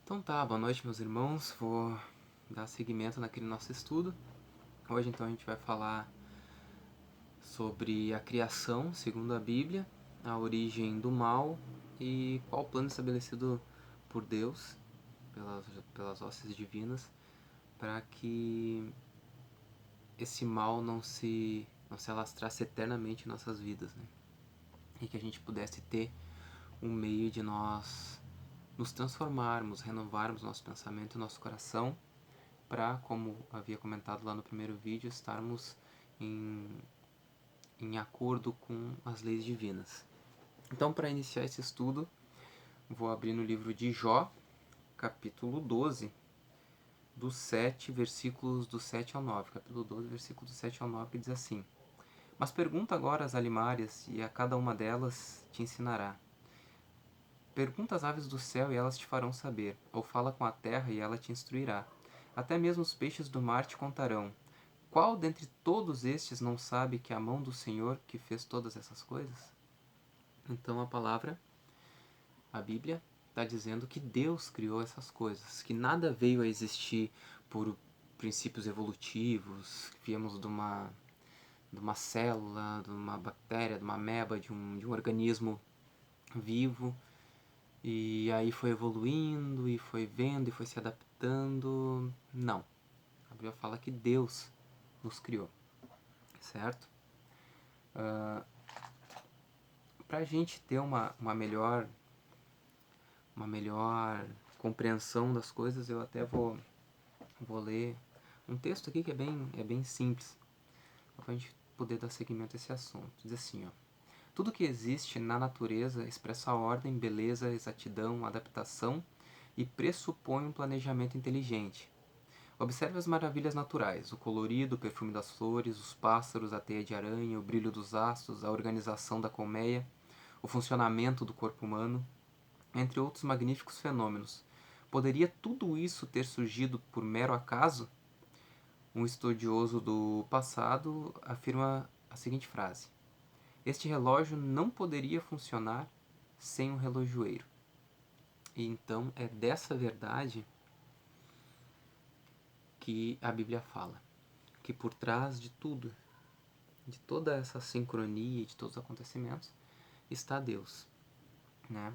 Então tá, boa noite meus irmãos, vou dar seguimento naquele nosso estudo. Hoje então a gente vai falar sobre a criação segundo a Bíblia, a origem do mal e qual o plano estabelecido por Deus, pelas hostes divinas, para que esse mal não se alastrasse eternamente em nossas vidas, né? E que a gente pudesse ter um meio de nós nos transformarmos, renovarmos nosso pensamento e nosso coração para, como havia comentado lá no primeiro vídeo, estarmos em, em acordo com as leis divinas. Então, para iniciar esse estudo, vou abrir no livro de Jó, capítulo 12, dos 7, versículos do 7 ao 9. Capítulo 12, versículos do 7 ao 9, que diz assim: Mas pergunta agora às alimárias, e a cada uma delas te ensinará. Pergunta às aves do céu, e elas te farão saber. Ou fala com a terra, e ela te instruirá. Até mesmo os peixes do mar te contarão. Qual dentre todos estes não sabe que é a mão do Senhor que fez todas essas coisas? Então a Bíblia, está dizendo que Deus criou essas coisas, que nada veio a existir por princípios evolutivos, que viemos de uma célula, de uma bactéria, de uma ameba, de um organismo vivo, e aí foi evoluindo, e foi vendo, e foi se adaptando. Não. A Bíblia fala que Deus nos criou, certo? Para a gente ter uma melhor compreensão das coisas, eu até vou ler um texto aqui que é bem simples, para a gente poder dar seguimento a esse assunto. Diz assim, ó: Tudo que existe na natureza expressa ordem, beleza, exatidão, adaptação e pressupõe um planejamento inteligente. Observe as maravilhas naturais, o colorido, o perfume das flores, os pássaros, a teia de aranha, o brilho dos astros, a organização da colmeia, o funcionamento do corpo humano, entre outros magníficos fenômenos. Poderia tudo isso ter surgido por mero acaso? Um estudioso do passado afirma a seguinte frase: Este relógio não poderia funcionar sem um relojoeiro. E então é dessa verdade que a Bíblia fala, que por trás de tudo, de toda essa sincronia, de todos os acontecimentos, está Deus, né?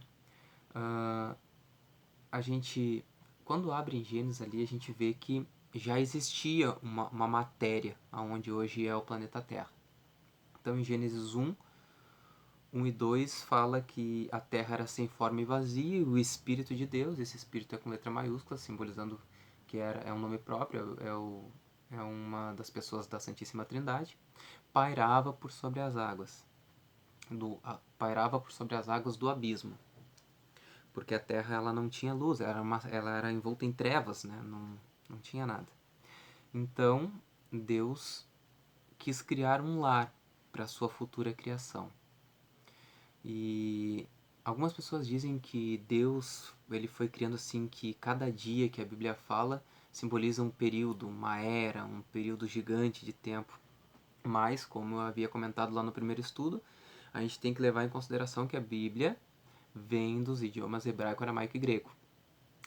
A gente, quando abre em Gênesis ali, a gente vê que já existia uma matéria onde hoje é o planeta Terra. Então, em Gênesis 1 e 2 fala que a Terra era sem forma e vazia, e o Espírito de Deus, esse Espírito é com letra maiúscula, simbolizando que é um nome próprio, é uma das pessoas da Santíssima Trindade, pairava por sobre as águas, pairava por sobre as águas do abismo, porque a Terra ela não tinha luz, ela era envolta em trevas, né? Não tinha nada. Então, Deus quis criar um lar para a sua futura criação. E algumas pessoas dizem que Deus ele foi criando assim que cada dia que a Bíblia fala simboliza um período, uma era, um período gigante de tempo. Mas, como eu havia comentado lá no primeiro estudo, a gente tem que levar em consideração que a Bíblia vem dos idiomas hebraico, aramaico e grego.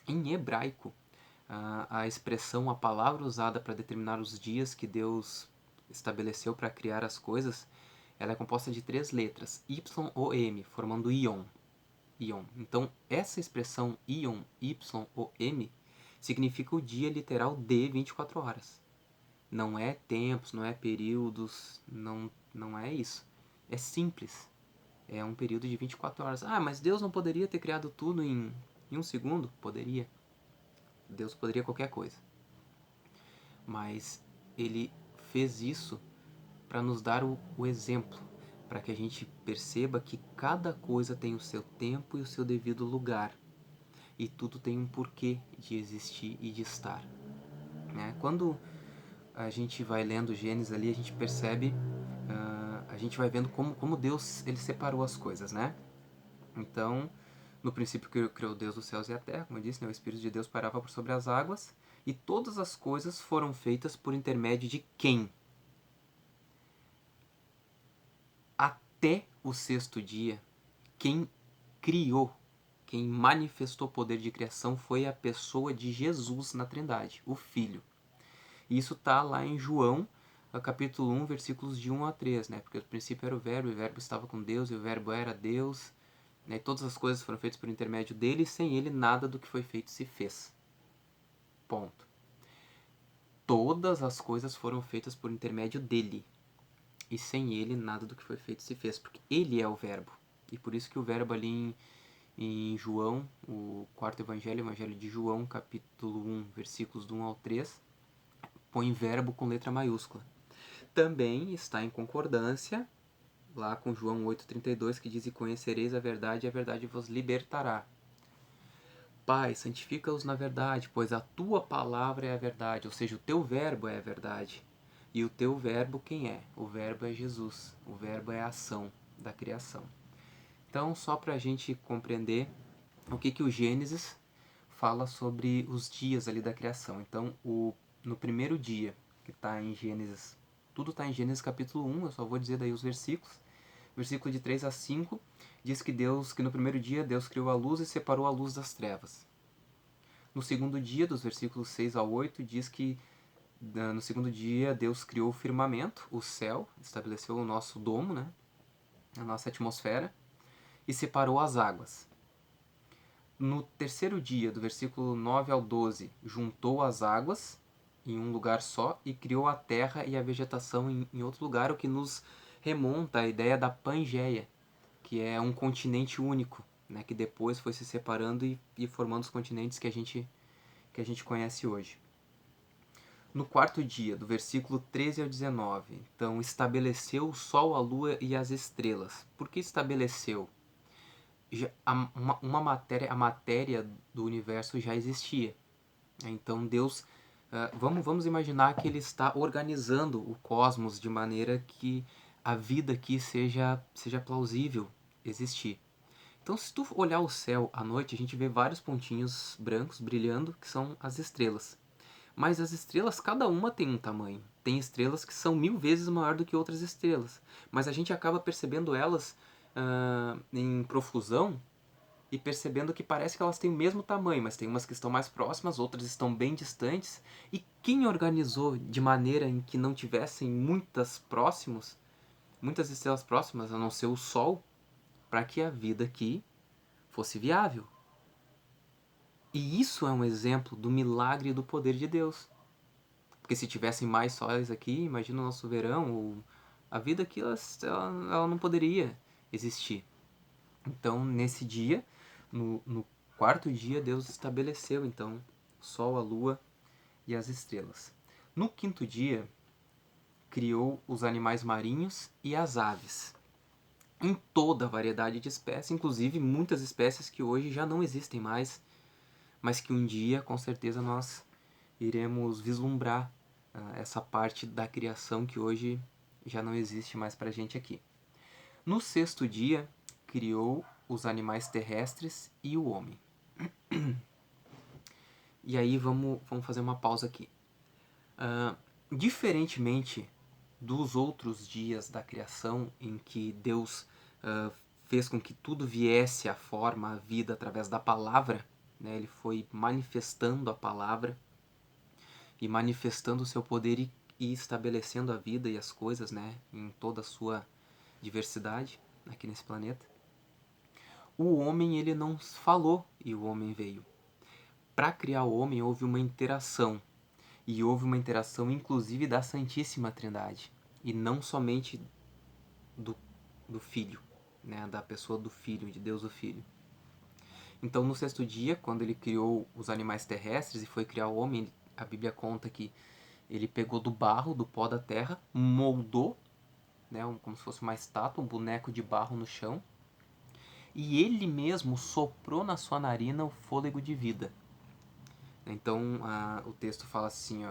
Em hebraico, a expressão, a palavra usada para determinar os dias que Deus estabeleceu para criar as coisas, ela é composta de 3 letras, Y ou M, formando Ion. Ion. Então, essa expressão Ion, Y ou M, significa o dia literal de 24 horas. Não é tempos, não é períodos, não é isso. É simples. É um período de 24 horas. Ah, mas Deus não poderia ter criado tudo em um segundo? Poderia. Deus poderia qualquer coisa. Mas ele fez isso para nos dar o exemplo, para que a gente perceba que cada coisa tem o seu tempo e o seu devido lugar. E tudo tem um porquê de existir e de estar. Né? Quando a gente vai lendo Gênesis ali, a gente percebe, a gente vai vendo como Deus ele separou as coisas, né? Então, no princípio criou Deus os céus e a terra, como eu disse, né? O Espírito de Deus parava por sobre as águas, e todas as coisas foram feitas por intermédio de quem? Até o sexto dia, quem criou, Quem manifestou o poder de criação foi a pessoa de Jesus na Trindade, o Filho. E isso está lá em João, capítulo 1, versículos de 1 a 3, né? Porque no princípio era o Verbo, e o Verbo estava com Deus, e o Verbo era Deus, né? E todas as coisas foram feitas por intermédio dele, e sem ele nada do que foi feito se fez. Ponto. Todas as coisas foram feitas por intermédio dele, e sem ele nada do que foi feito se fez, porque ele é o Verbo. E por isso que o Verbo ali em João, o quarto evangelho, evangelho de João, capítulo 1, versículos do 1 ao 3, põe verbo com letra maiúscula. Também está em concordância lá com João 8,32, que diz: e conhecereis a verdade, e a verdade vos libertará. Pai, santifica-os na verdade, pois a tua palavra é a verdade, ou seja, o teu verbo é a verdade. E o teu verbo quem é? O verbo é Jesus, o verbo é a ação da criação. Então, só para a gente compreender o que o Gênesis fala sobre os dias ali da criação. Então, no primeiro dia, que está em Gênesis, tudo está em Gênesis capítulo 1, eu só vou dizer daí os versículos. Versículo de 3 a 5 diz que no primeiro dia Deus criou a luz e separou a luz das trevas. No segundo dia, dos versículos 6 a 8, diz que no segundo dia Deus criou o firmamento, o céu, estabeleceu o nosso domo, né, a nossa atmosfera, e separou as águas. No terceiro dia, do versículo 9 ao 12, juntou as águas em um lugar só e criou a terra e a vegetação em outro lugar, o que nos remonta à ideia da Pangeia, que é um continente único, né, que depois foi se separando e formando os continentes que a gente conhece hoje. No quarto dia, do versículo 13 ao 19, então estabeleceu o sol, a lua e as estrelas. Por que estabeleceu? A matéria do universo já existia. Então Deus, vamos imaginar que ele está organizando o cosmos de maneira que a vida aqui seja plausível existir. Então, se tu olhar o céu à noite, a gente vê vários pontinhos brancos brilhando, que são as estrelas. Mas as estrelas, cada uma tem um tamanho. Tem estrelas que são 1000 vezes maior do que outras estrelas. Mas a gente acaba percebendo elas em profusão e percebendo que parece que elas têm o mesmo tamanho, mas tem umas que estão mais próximas, outras estão bem distantes. E quem organizou de maneira em que não tivessem muitas estrelas próximas, a não ser o Sol, para que a vida aqui fosse viável? E isso é um exemplo do milagre e do poder de Deus. Porque se tivessem mais sóis aqui, imagina o nosso verão, a vida aqui ela não poderia existir. Então, nesse dia, no quarto dia, Deus estabeleceu então o sol, a lua e as estrelas. No quinto dia, criou os animais marinhos e as aves, em toda a variedade de espécies, inclusive muitas espécies que hoje já não existem mais, mas que um dia, com certeza, nós iremos vislumbrar essa parte da criação que hoje já não existe mais para a gente aqui. No sexto dia, criou os animais terrestres e o homem. E aí vamos fazer uma pausa aqui. Diferentemente dos outros dias da criação, em que Deus fez com que tudo viesse à forma, à vida, através da palavra, né? Ele foi manifestando a palavra e manifestando o seu poder e estabelecendo a vida e as coisas, né? Em toda a sua diversidade aqui nesse planeta. O homem, ele não falou e o homem veio. Para criar o homem houve uma interação, e houve uma interação inclusive da Santíssima Trindade, e não somente do Filho, né, da pessoa do Filho, de Deus o Filho. Então, no sexto dia, quando ele criou os animais terrestres e foi criar o homem, a Bíblia conta que ele pegou do barro, do pó da terra, moldou, né, como se fosse uma estátua, um boneco de barro no chão, e ele mesmo soprou na sua narina o fôlego de vida. Então, o texto fala assim,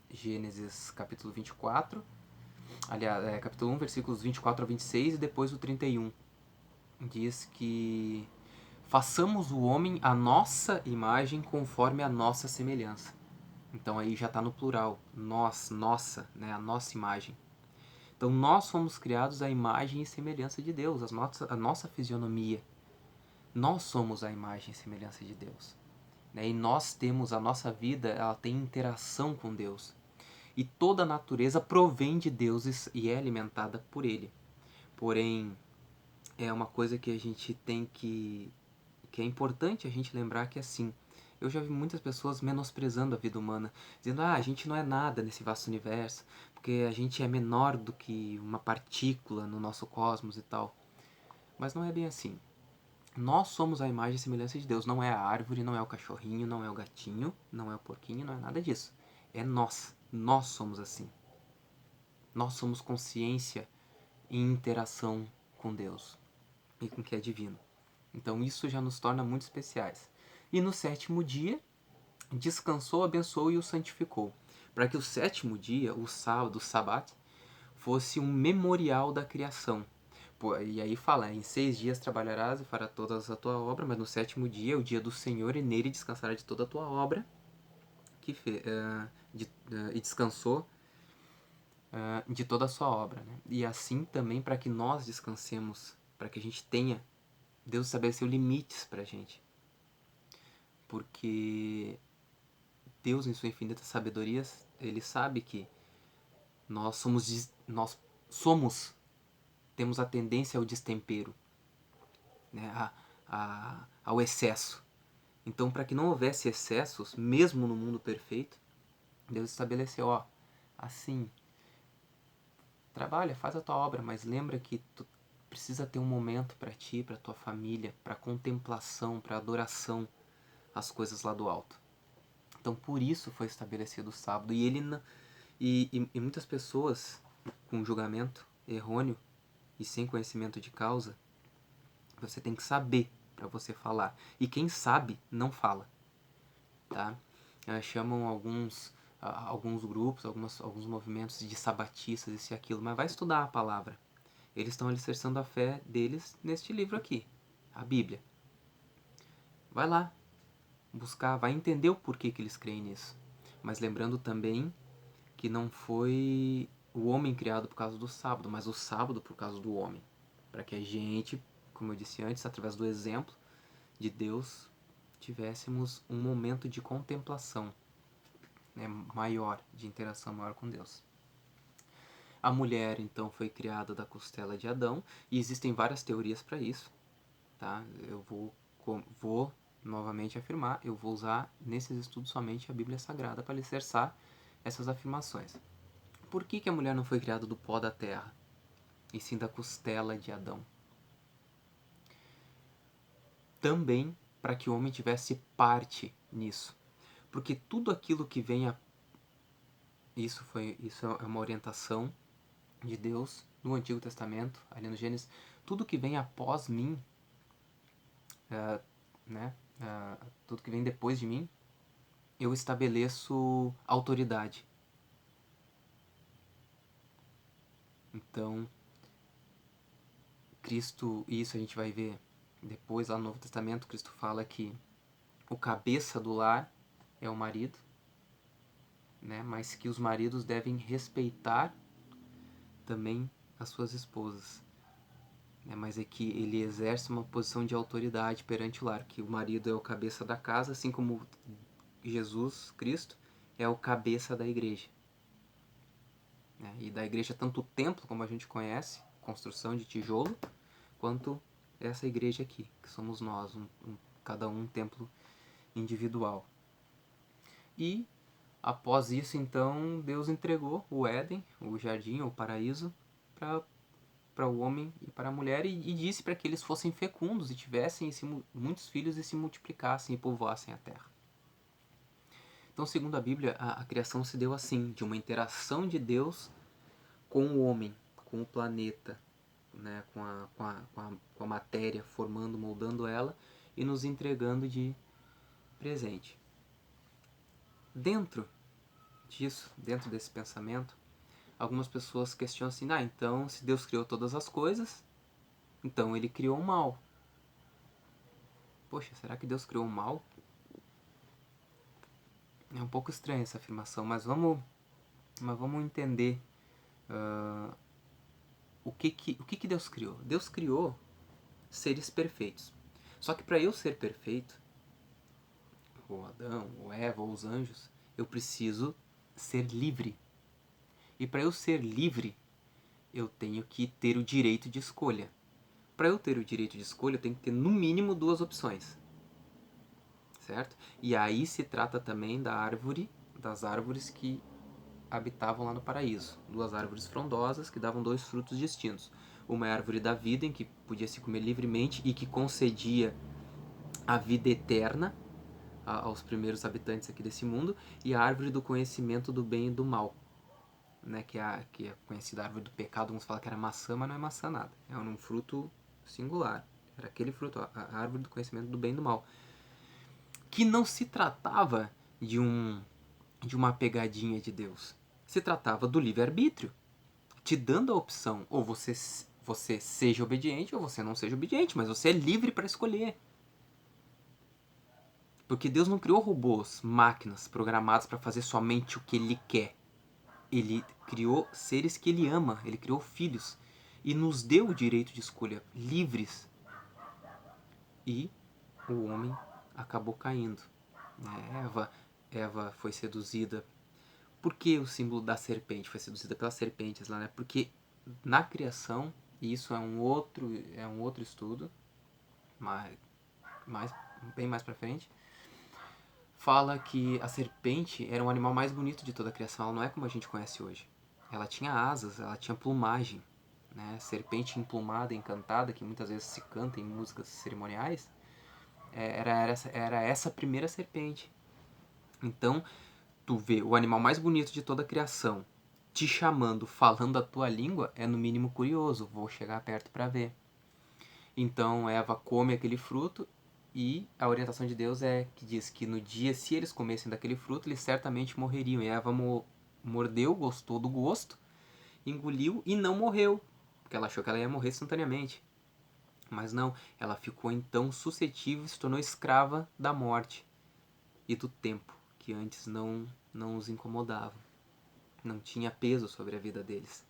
Gênesis capítulo 24, aliás, capítulo 1, versículos 24 a 26 e depois o 31. Diz que façamos o homem à nossa imagem conforme a nossa semelhança. Então aí já está no plural, nós, nossa, né, a nossa imagem. Então nós fomos criados à imagem e semelhança de Deus, a nossa fisionomia. Nós somos a imagem e semelhança de Deus. Né? E nós temos, a nossa vida, ela tem interação com Deus. E toda a natureza provém de Deus e é alimentada por Ele. Porém, é uma coisa que a gente tem que é importante a gente lembrar que assim, eu já vi muitas pessoas menosprezando a vida humana, dizendo, a gente não é nada nesse vasto universo, porque a gente é menor do que uma partícula no nosso cosmos e tal. Mas não é bem assim. Nós somos a imagem e semelhança de Deus. Não é a árvore, não é o cachorrinho, não é o gatinho, não é o porquinho, não é nada disso. É nós. Nós somos assim. Nós somos consciência em interação com Deus e com o que é divino. Então isso já nos torna muito especiais. E no sétimo dia, descansou, abençoou e o santificou. Para que o sétimo dia, o sábado, o sabat, fosse um memorial da criação. E aí fala, em 6 dias trabalharás e farás toda a tua obra, mas no sétimo dia é o dia do Senhor e nele descansará de toda a tua obra. E descansou de toda a sua obra. Né? E assim também para que nós descansemos, para que a gente tenha, Deus estabeleceu limites para a gente. Porque Deus, em sua infinita sabedoria, Ele sabe que nós temos a tendência ao destempero, né? Ao excesso. Então, para que não houvesse excessos, mesmo no mundo perfeito, Deus estabeleceu, assim, trabalha, faz a tua obra, mas lembra que tu precisa ter um momento para ti, para tua família, para contemplação, para adoração às coisas lá do alto. Então, por isso foi estabelecido o sábado. E muitas pessoas com julgamento errôneo e sem conhecimento de causa, você tem que saber para você falar. E quem sabe não fala, tá? Chamam alguns grupos, alguns movimentos de sabatistas, isso e aquilo, mas vai estudar a palavra. Eles estão alicerçando a fé deles neste livro aqui, a Bíblia. Vai lá, buscar, vai entender o porquê que eles creem nisso. Mas lembrando também que não foi o homem criado por causa do sábado, mas o sábado por causa do homem. Para que a gente, como eu disse antes, através do exemplo de Deus, tivéssemos um momento de contemplação, né, maior, de interação maior com Deus. A mulher, então, foi criada da costela de Adão, e existem várias teorias para isso. Tá? Eu vou novamente afirmar, eu vou usar nesses estudos somente a Bíblia Sagrada para alicerçar essas afirmações. Por que a mulher não foi criada do pó da terra, e sim da costela de Adão? Também para que o homem tivesse parte nisso. Porque tudo aquilo que vem a... Isso é uma orientação de Deus no Antigo Testamento, ali no Gênesis. Tudo que vem após mim, tudo que vem depois de mim, eu estabeleço autoridade. Então, Cristo, e isso a gente vai ver depois lá no Novo Testamento, Cristo fala que o cabeça do lar é o marido, né? Mas que os maridos devem respeitar também as suas esposas. Né? Mas é que ele exerce uma posição de autoridade perante o lar, que o marido é o cabeça da casa, assim como Jesus Cristo é o cabeça da igreja. Né? E da igreja tanto o templo, como a gente conhece, construção de tijolo, quanto essa igreja aqui, que somos nós, cada um templo individual. E após isso, então, Deus entregou o Éden, o jardim, o paraíso, para o homem e para a mulher, e disse para que eles fossem fecundos e tivessem muitos filhos e se multiplicassem e povoassem a terra. Então, segundo a Bíblia, a criação se deu assim, de uma interação de Deus com o homem, com o planeta, né, com a matéria, formando, moldando ela e nos entregando de presente. Dentro disso, dentro desse pensamento, algumas pessoas questionam assim, então se Deus criou todas as coisas, então ele criou o mal. Poxa, será que Deus criou o mal? É um pouco estranha essa afirmação, mas vamos entender o que Deus criou. Deus criou seres perfeitos. Só que para eu ser perfeito, ou Adão, ou Eva, ou os anjos, eu preciso ser livre. E para eu ser livre, eu tenho que ter o direito de escolha. Para eu ter o direito de escolha, eu tenho que ter no mínimo 2 opções. Certo? E aí se trata também das árvores que habitavam lá no paraíso. 2 árvores frondosas que davam 2 frutos distintos. Uma é a árvore da vida, em que podia se comer livremente e que concedia a vida eterna aos primeiros habitantes aqui desse mundo, e a árvore do conhecimento do bem e do mal, né, que é conhecida a árvore do pecado. Uns falam que era maçã, mas não é maçã nada. É um fruto singular. Era aquele fruto, a árvore do conhecimento do bem e do mal. Que não se tratava de uma pegadinha de Deus. Se tratava do livre-arbítrio, te dando a opção, ou você seja obediente ou você não seja obediente, mas você é livre para escolher. Porque Deus não criou robôs, máquinas programadas para fazer somente o que Ele quer. Ele criou seres que Ele ama, Ele criou filhos e nos deu o direito de escolha, livres. E o homem acabou caindo. Eva foi seduzida. Por que o símbolo da serpente foi seduzida pelas serpentes lá, né? Porque na criação, e isso é um outro estudo, bem mais pra frente, fala que a serpente era o animal mais bonito de toda a criação. Ela não é como a gente conhece hoje. Ela tinha asas, ela tinha plumagem, né? Serpente emplumada, encantada, que muitas vezes se canta em músicas cerimoniais, era essa primeira serpente. Então, tu vê o animal mais bonito de toda a criação te chamando, falando a tua língua, é no mínimo curioso. Vou chegar perto para ver. Então Eva come aquele fruto e a orientação de Deus é que diz que no dia, se eles comessem daquele fruto, eles certamente morreriam. E Eva mordeu, gostou do gosto, engoliu e não morreu, porque ela achou que ela ia morrer instantaneamente. Mas não, ela ficou então suscetível e se tornou escrava da morte e do tempo, que antes não os incomodava. Não tinha peso sobre a vida deles.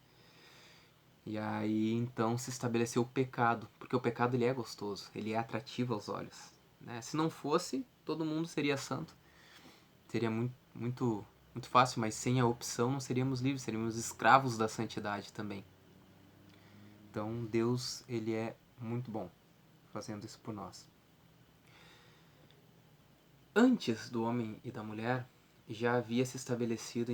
E aí então se estabeleceu o pecado, porque o pecado ele é gostoso, ele é atrativo aos olhos, né? Se não fosse, todo mundo seria santo. Seria muito fácil, mas sem a opção não seríamos livres, seríamos escravos da santidade também. Então Deus, ele é muito bom fazendo isso por nós. Antes do homem e da mulher, já havia se estabelecido